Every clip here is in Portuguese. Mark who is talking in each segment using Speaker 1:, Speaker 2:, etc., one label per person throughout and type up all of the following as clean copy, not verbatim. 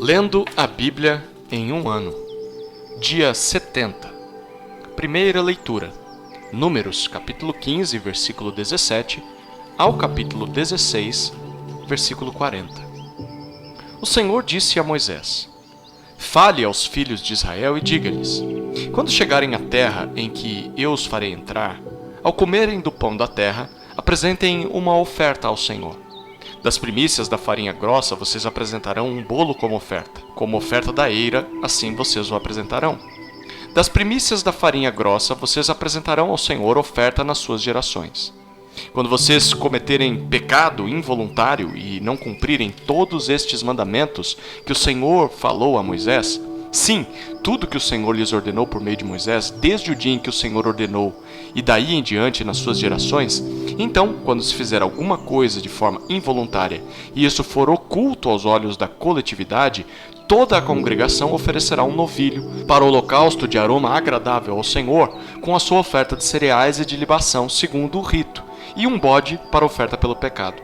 Speaker 1: Lendo a Bíblia em um ano. Dia 70. Primeira leitura. Números, capítulo 15, versículo 17, ao capítulo 16, versículo 40. O Senhor disse a Moisés: Fale aos filhos de Israel e diga-lhes: Quando chegarem à terra em que eu os farei entrar, ao comerem do pão da terra, apresentem uma oferta ao Senhor. Das primícias da farinha grossa vocês apresentarão um bolo como oferta da eira, assim vocês o apresentarão. Das primícias da farinha grossa vocês apresentarão ao Senhor oferta nas suas gerações. Quando vocês cometerem pecado involuntário e não cumprirem todos estes mandamentos que o Senhor falou a Moisés, sim, tudo que o Senhor lhes ordenou por meio de Moisés, desde o dia em que o Senhor ordenou, e daí em diante nas suas gerações, então, quando se fizer alguma coisa de forma involuntária, e isso for oculto aos olhos da coletividade, toda a congregação oferecerá um novilho para o holocausto de aroma agradável ao Senhor, com a sua oferta de cereais e de libação, segundo o rito, e um bode para oferta pelo pecado.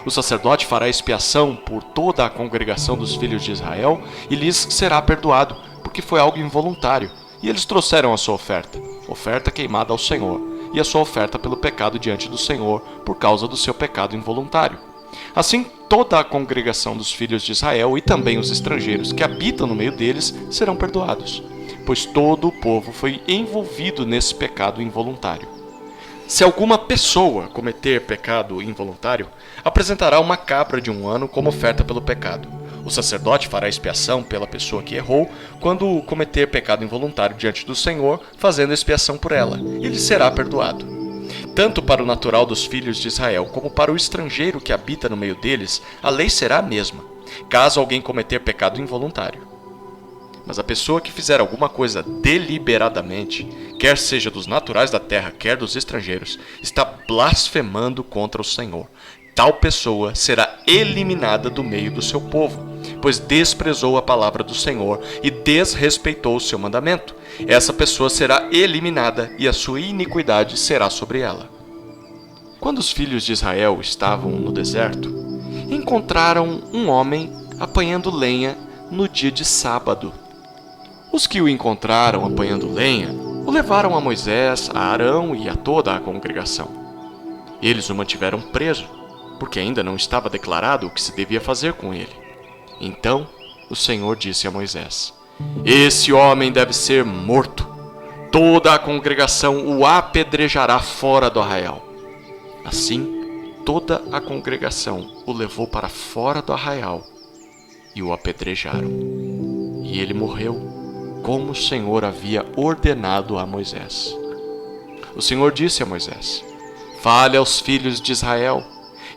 Speaker 1: O sacerdote fará expiação por toda a congregação dos filhos de Israel e lhes será perdoado, porque foi algo involuntário. E eles trouxeram a sua oferta queimada ao Senhor, e a sua oferta pelo pecado diante do Senhor, por causa do seu pecado involuntário. Assim, toda a congregação dos filhos de Israel e também os estrangeiros que habitam no meio deles serão perdoados, pois todo o povo foi envolvido nesse pecado involuntário. Se alguma pessoa cometer pecado involuntário, apresentará uma cabra de um ano como oferta pelo pecado. O sacerdote fará expiação pela pessoa que errou quando cometer pecado involuntário diante do Senhor, fazendo expiação por ela, e lhe será perdoado. Tanto para o natural dos filhos de Israel como para o estrangeiro que habita no meio deles, a lei será a mesma, caso alguém cometer pecado involuntário. Mas a pessoa que fizer alguma coisa deliberadamente, quer seja dos naturais da terra, quer dos estrangeiros, está blasfemando contra o Senhor. Tal pessoa será eliminada do meio do seu povo, pois desprezou a palavra do Senhor e desrespeitou o seu mandamento. Essa pessoa será eliminada e a sua iniquidade será sobre ela. Quando os filhos de Israel estavam no deserto, encontraram um homem apanhando lenha no dia de sábado. Os que o encontraram apanhando lenha o levaram a Moisés, a Arão e a toda a congregação. Eles o mantiveram preso, porque ainda não estava declarado o que se devia fazer com ele. Então o Senhor disse a Moisés: Esse homem deve ser morto. Toda a congregação o apedrejará fora do arraial. Assim, toda a congregação o levou para fora do arraial e o apedrejaram. E ele morreu, como o Senhor havia ordenado a Moisés. O Senhor disse a Moisés: Fale aos filhos de Israel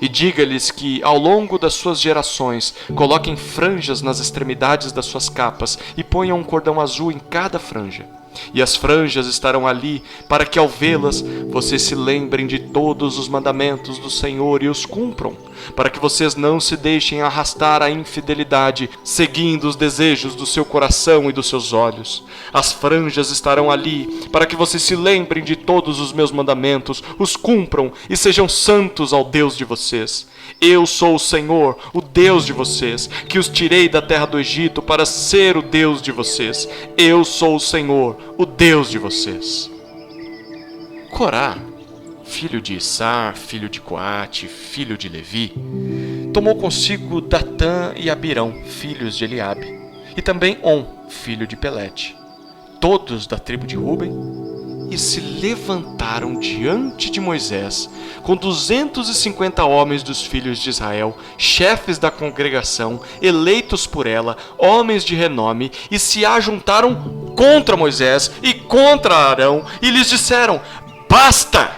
Speaker 1: e diga-lhes que, ao longo das suas gerações, coloquem franjas nas extremidades das suas capas e ponham um cordão azul em cada franja. E as franjas estarão ali para que, ao vê-las, vocês se lembrem de todos os mandamentos do Senhor e os cumpram, para que vocês não se deixem arrastar à infidelidade, seguindo os desejos do seu coração e dos seus olhos. As franjas estarão ali para que vocês se lembrem de todos os meus mandamentos, os cumpram e sejam santos ao Deus de vocês. Eu sou o Senhor, o Deus de vocês, que os tirei da terra do Egito para ser o Deus de vocês. Eu sou o Senhor, o Deus de vocês. Corá, filho de Issar, filho de Coate, filho de Levi, tomou consigo Datã e Abirão, filhos de Eliabe, e também On, filho de Pelete, todos da tribo de Ruben, e se levantaram diante de Moisés com 250 homens dos filhos de Israel, chefes da congregação, eleitos por ela, homens de renome, e se ajuntaram contra Moisés e contra Arão, e lhes disseram: Basta!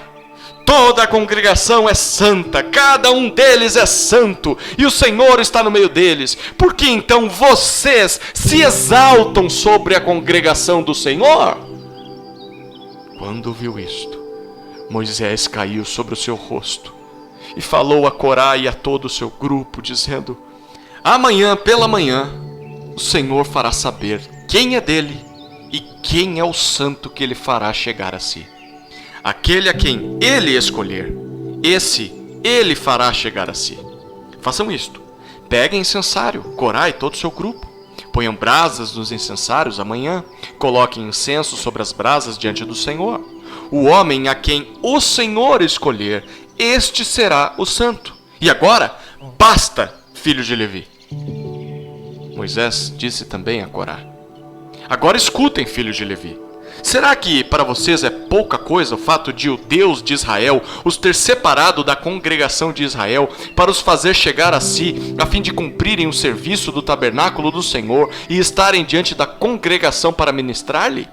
Speaker 1: Toda a congregação é santa, cada um deles é santo, e o Senhor está no meio deles. Por que então vocês se exaltam sobre a congregação do Senhor? Quando viu isto, Moisés caiu sobre o seu rosto e falou a Corá e a todo o seu grupo, dizendo: Amanhã pela manhã o Senhor fará saber quem é dele e quem é o santo que ele fará chegar a si. Aquele a quem ele escolher, esse ele fará chegar a si. Façam isto: peguem incensário, Corá e todo o seu grupo, Ponham brasas nos incensários amanhã, coloquem incenso sobre as brasas diante do Senhor. O homem a quem o Senhor escolher, este será o santo. E agora, basta, filho de Levi. Moisés disse também a Corá: agora escutem, filhos de Levi. Será que para vocês é pouca coisa o fato de o Deus de Israel os ter separado da congregação de Israel para os fazer chegar a si, a fim de cumprirem o serviço do tabernáculo do Senhor e estarem diante da congregação para ministrar-lhe?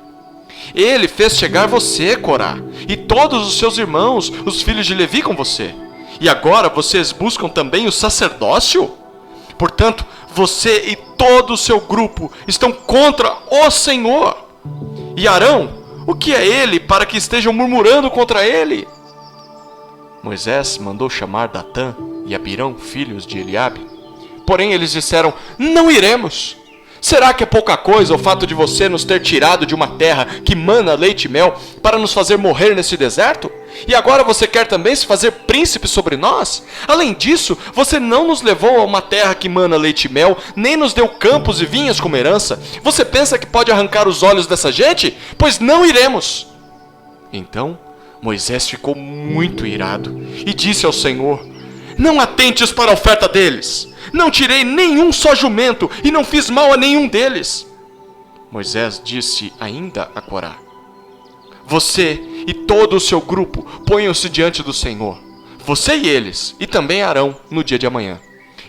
Speaker 1: Ele fez chegar você, Corá, e todos os seus irmãos, os filhos de Levi, com você. E agora vocês buscam também o sacerdócio? Portanto, você e todo o seu grupo estão contra o Senhor. E Arão, o que é ele para que estejam murmurando contra ele? Moisés mandou chamar Datã e Abirão, filhos de Eliabe. Porém eles disseram: não iremos. Será que é pouca coisa o fato de você nos ter tirado de uma terra que mana leite e mel para nos fazer morrer nesse deserto? E agora você quer também se fazer príncipe sobre nós? Além disso, você não nos levou a uma terra que mana leite e mel, nem nos deu campos e vinhas como herança. Você pensa que pode arrancar os olhos dessa gente? Pois não iremos. Então Moisés ficou muito irado e disse ao Senhor: não atentes para a oferta deles. Não tirei nenhum só jumento e não fiz mal a nenhum deles. Moisés disse ainda a Corá: você e todo o seu grupo ponham-se diante do Senhor, você e eles, e também Arão, no dia de amanhã.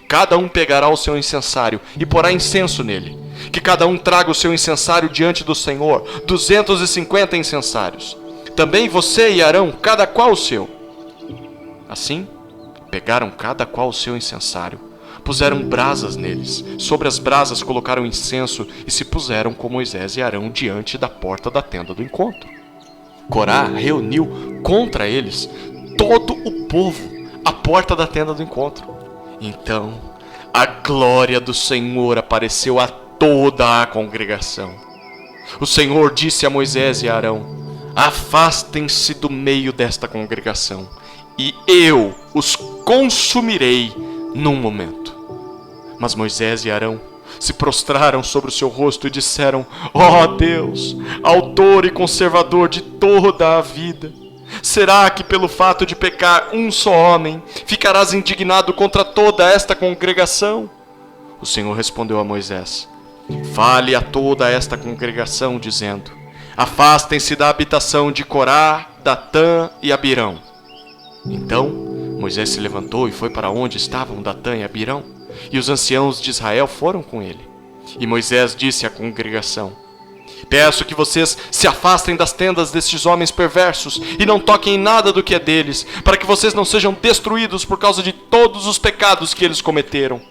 Speaker 1: Cada um pegará o seu incensário e porá incenso nele. Que cada um traga o seu incensário diante do Senhor, 250 incensários. Também você e Arão, cada qual o seu. Assim, pegaram cada qual o seu incensário, puseram brasas neles, sobre as brasas colocaram incenso e se puseram com Moisés e Arão diante da porta da tenda do encontro. Corá reuniu contra eles todo o povo à porta da tenda do encontro. Então a glória do Senhor apareceu a toda a congregação. O Senhor disse a Moisés e a Arão: afastem-se do meio desta congregação, e eu os consumirei num momento. Mas Moisés e Arão se prostraram sobre o seu rosto e disseram: ó Deus, autor e conservador de toda a vida, será que pelo fato de pecar um só homem, ficarás indignado contra toda esta congregação? O Senhor respondeu a Moisés: fale a toda esta congregação, dizendo: afastem-se da habitação de Corá, Datã e Abirão. Então Moisés se levantou e foi para onde estavam Datã e Abirão, e os anciãos de Israel foram com ele. E Moisés disse à congregação: peço que vocês se afastem das tendas destes homens perversos e não toquem em nada do que é deles, para que vocês não sejam destruídos por causa de todos os pecados que eles cometeram.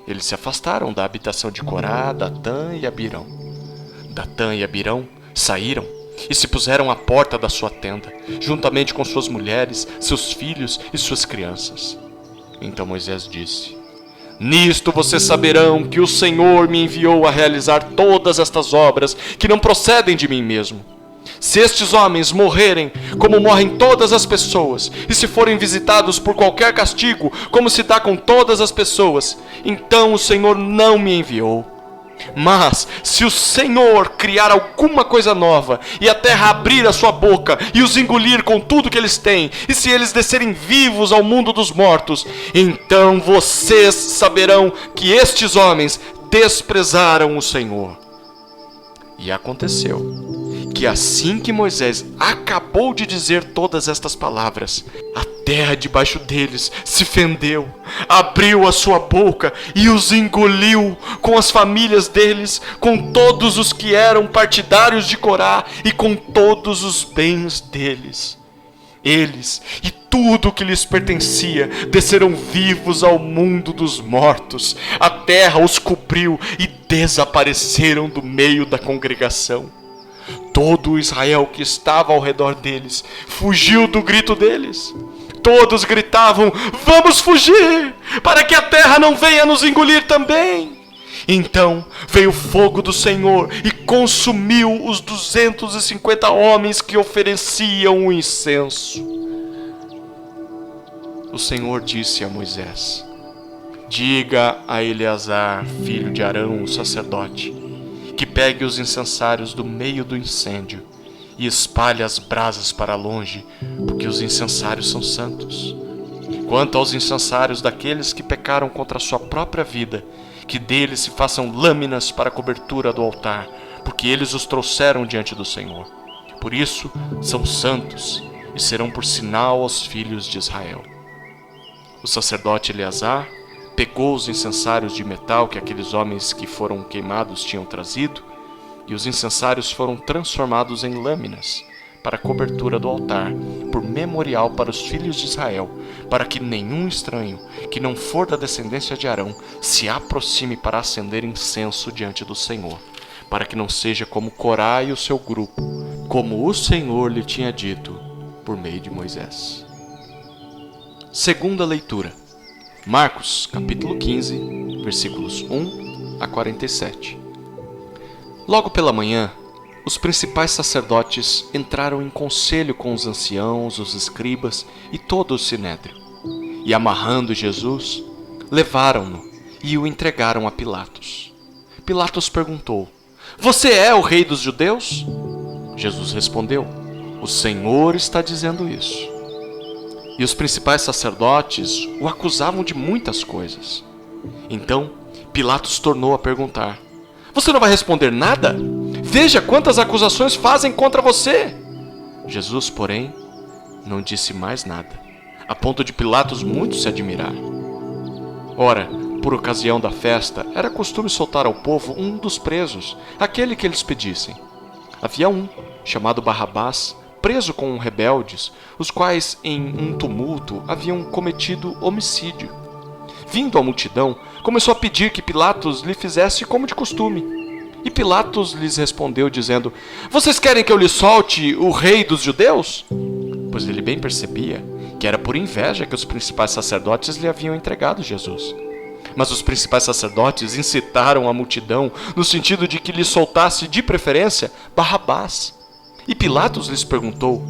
Speaker 1: Eles se afastaram da habitação de Corá, Datã e Abirão. Datã e Abirão saíram e se puseram à porta da sua tenda, juntamente com suas mulheres, seus filhos e suas crianças. Então Moisés disse: nisto vocês saberão que o Senhor me enviou a realizar todas estas obras que não procedem de mim mesmo. Se estes homens morrerem, como morrem todas as pessoas, e se forem visitados por qualquer castigo, como se dá com todas as pessoas, então o Senhor não me enviou. Mas se o Senhor criar alguma coisa nova, e a terra abrir a sua boca e os engolir com tudo que eles têm, e se eles descerem vivos ao mundo dos mortos, então vocês saberão que estes homens desprezaram o Senhor. E aconteceu que assim que Moisés acabou de dizer todas estas palavras, a terra debaixo deles se fendeu, abriu a sua boca e os engoliu, com as famílias deles, com todos os que eram partidários de Corá e com todos os bens deles. Eles e tudo o que lhes pertencia desceram vivos ao mundo dos mortos. A terra os cobriu e desapareceram do meio da congregação. Todo o Israel que estava ao redor deles fugiu do grito deles. Todos gritavam: vamos fugir, para que a terra não venha nos engolir também. Então veio o fogo do Senhor e consumiu os 250 homens que ofereciam o incenso. O Senhor disse a Moisés: Diga a Eleazar, filho de Arão, o sacerdote, que pegue os incensários do meio do incêndio e espalhe as brasas para longe, porque os incensários são santos. Quanto aos incensários daqueles que pecaram contra a sua própria vida, que deles se façam lâminas para a cobertura do altar, porque eles os trouxeram diante do Senhor. Por isso são santos e serão por sinal aos filhos de Israel. O sacerdote Eleazar pegou os incensários de metal que aqueles homens que foram queimados tinham trazido, e os incensários foram transformados em lâminas para a cobertura do altar, por memorial para os filhos de Israel, para que nenhum estranho, que não for da descendência de Arão, se aproxime para acender incenso diante do Senhor, para que não seja como Corá e o seu grupo, como o Senhor lhe tinha dito por meio de Moisés. Segunda leitura. Marcos, capítulo 15, versículos 1 a 47. Logo pela manhã, os principais sacerdotes entraram em conselho com os anciãos, os escribas e todo o sinédrio. E amarrando Jesus, levaram-no e o entregaram a Pilatos. Pilatos perguntou: Você é o rei dos judeus? Jesus respondeu: O Senhor está dizendo isso. E os principais sacerdotes o acusavam de muitas coisas. Então, Pilatos tornou a perguntar: Você não vai responder nada? Veja quantas acusações fazem contra você! Jesus, porém, não disse mais nada, a ponto de Pilatos muito se admirar. Ora, por ocasião da festa, era costume soltar ao povo um dos presos, aquele que eles pedissem. Havia um, chamado Barrabás, preso com rebeldes, os quais, em um tumulto, haviam cometido homicídio. Vindo a multidão, começou a pedir que Pilatos lhe fizesse como de costume. E Pilatos lhes respondeu, dizendo: Vocês querem que eu lhe solte o rei dos judeus? Pois ele bem percebia que era por inveja que os principais sacerdotes lhe haviam entregado Jesus. Mas os principais sacerdotes incitaram a multidão no sentido de que lhe soltasse de preferência Barrabás. E Pilatos lhes perguntou: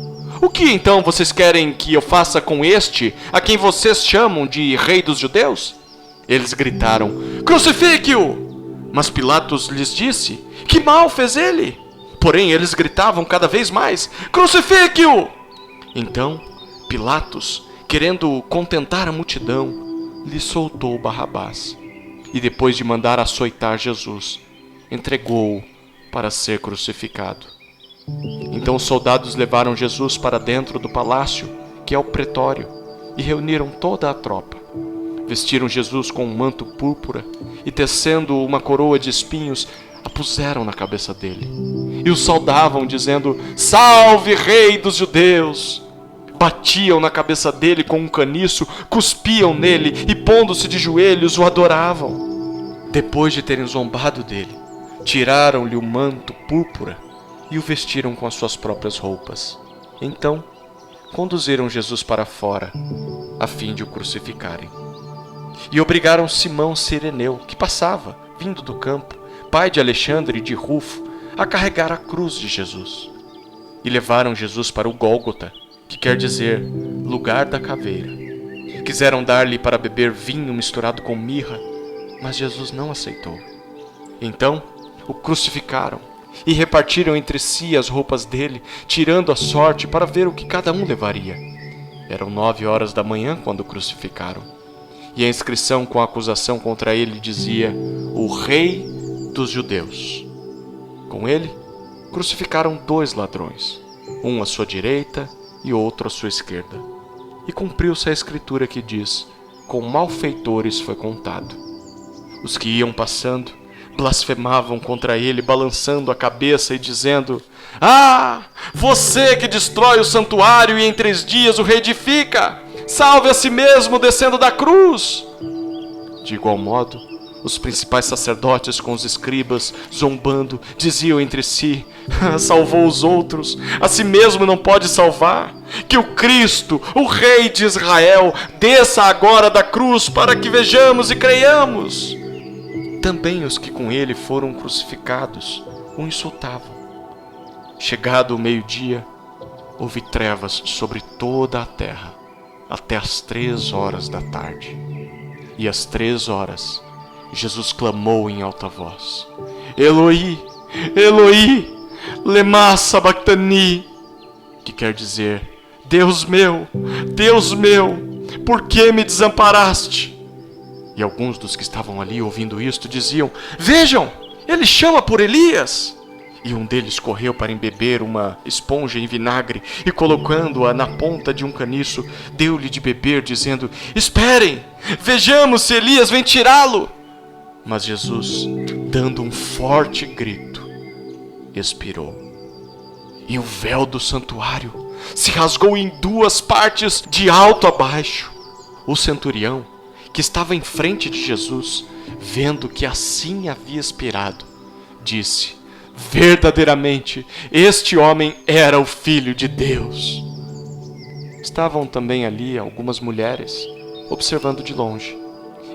Speaker 1: O que então vocês querem que eu faça com este, a quem vocês chamam de rei dos judeus? Eles gritaram: Crucifique-o! Mas Pilatos lhes disse: Que mal fez ele? Porém eles gritavam cada vez mais: Crucifique-o! Então Pilatos, querendo contentar a multidão, lhe soltou Barrabás. E depois de mandar açoitar Jesus, entregou-o para ser crucificado. Então os soldados levaram Jesus para dentro do palácio, que é o pretório, e reuniram toda a tropa. Vestiram Jesus com um manto púrpura e, tecendo uma coroa de espinhos, a puseram na cabeça dele. E o saudavam, dizendo: Salve, rei dos judeus! Batiam na cabeça dele com um caniço, cuspiam nele e, pondo-se de joelhos, o adoravam. Depois de terem zombado dele, tiraram-lhe o manto púrpura e o vestiram com as suas próprias roupas. Então, conduziram Jesus para fora, a fim de o crucificarem. E obrigaram Simão Cireneu, que passava, vindo do campo, pai de Alexandre e de Rufo, a carregar a cruz de Jesus. E levaram Jesus para o Gólgota, que quer dizer lugar da caveira. Quiseram dar-lhe para beber vinho misturado com mirra, mas Jesus não aceitou. Então o crucificaram e repartiram entre si as roupas dele, tirando a sorte para ver o que cada um levaria. Eram 9 horas da manhã quando o crucificaram. E a inscrição com a acusação contra ele dizia: O Rei dos Judeus. Com ele, crucificaram 2 ladrões, um à sua direita e outro à sua esquerda. E cumpriu-se a escritura que diz: Com malfeitores foi contado. Os que iam passando blasfemavam contra ele, balançando a cabeça e dizendo: Ah, você que destrói o santuário e em 3 dias o reedifica, salve a si mesmo descendo da cruz. De igual modo, os principais sacerdotes com os escribas, zombando, diziam entre si: Salvou os outros, a si mesmo não pode salvar. Que o Cristo, o Rei de Israel, desça agora da cruz para que vejamos e creiamos. Também os que com ele foram crucificados o insultavam. Chegado o meio-dia, houve trevas sobre toda a terra, até as 3 horas da tarde. E às 3 horas, Jesus clamou em alta voz: Eloi, Eloi, lema sabachthani, que quer dizer: Deus meu, por que me desamparaste? E alguns dos que estavam ali ouvindo isto diziam: Vejam, ele chama por Elias. E um deles correu para embeber uma esponja em vinagre e, colocando-a na ponta de um caniço, deu-lhe de beber, dizendo: Esperem, vejamos se Elias vem tirá-lo. Mas Jesus, dando um forte grito, expirou. E o véu do santuário se rasgou em 2 partes, de alto a baixo. O centurião, que estava em frente de Jesus, vendo que assim havia expirado, disse: Verdadeiramente, este homem era o Filho de Deus. Estavam também ali algumas mulheres, observando de longe.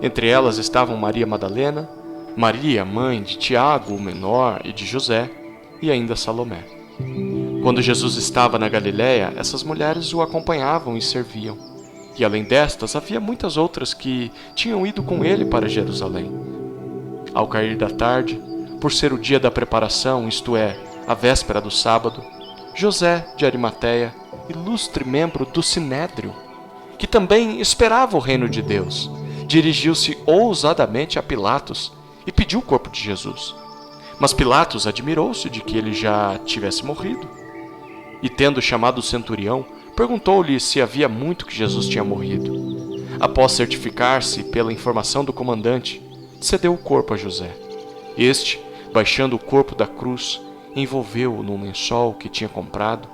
Speaker 1: Entre elas estavam Maria Madalena, Maria, mãe de Tiago, o menor, e de José, e ainda Salomé. Quando Jesus estava na Galiléia, essas mulheres o acompanhavam e serviam. E além destas, havia muitas outras que tinham ido com ele para Jerusalém. Ao cair da tarde, por ser o dia da preparação, isto é, a véspera do sábado, José de Arimateia, ilustre membro do Sinédrio, que também esperava o reino de Deus, dirigiu-se ousadamente a Pilatos e pediu o corpo de Jesus. Mas Pilatos admirou-se de que ele já tivesse morrido. E tendo chamado o centurião, perguntou-lhe se havia muito que Jesus tinha morrido. Após certificar-se pela informação do comandante, cedeu o corpo a José. Este, baixando o corpo da cruz, envolveu-o num lençol que tinha comprado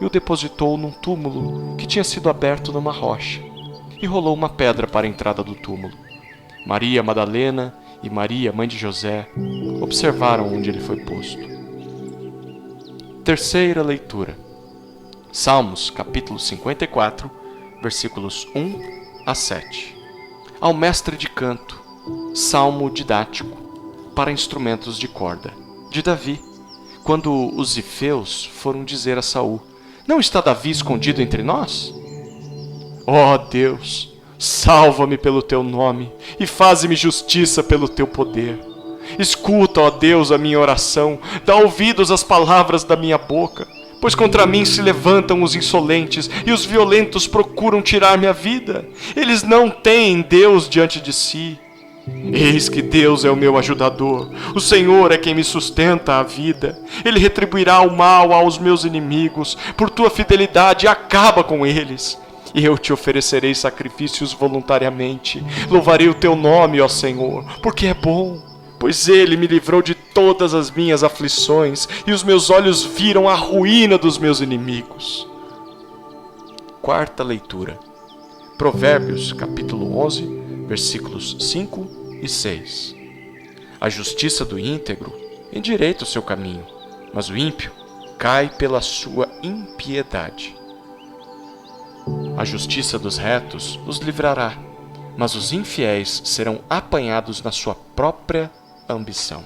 Speaker 1: e o depositou num túmulo que tinha sido aberto numa rocha, e rolou uma pedra para a entrada do túmulo. Maria Madalena e Maria, mãe de José, observaram onde ele foi posto. Terceira leitura. Salmos, capítulo 54, versículos 1 a 7. Ao mestre de canto, salmo didático para instrumentos de corda, de Davi, quando os zifeus foram dizer a Saul: Não está Davi escondido entre nós? Ó Deus, salva-me pelo teu nome e faze-me justiça pelo teu poder. Escuta, ó Deus, a minha oração, dá ouvidos às palavras da minha boca, pois contra mim se levantam os insolentes e os violentos procuram tirar minha vida. Eles não têm Deus diante de si. Eis que Deus é o meu ajudador, o Senhor é quem me sustenta a vida. Ele retribuirá o mal aos meus inimigos, por tua fidelidade acaba com eles. E eu te oferecerei sacrifícios voluntariamente. Louvarei o teu nome, ó Senhor, porque é bom, pois ele me livrou de todas as minhas aflições, e os meus olhos viram a ruína dos meus inimigos. Quarta leitura. Provérbios, capítulo 11, versículos 5 e 6. A justiça do íntegro endireita o seu caminho, mas o ímpio cai pela sua impiedade. A justiça dos retos os livrará, mas os infiéis serão apanhados na sua própria ambição.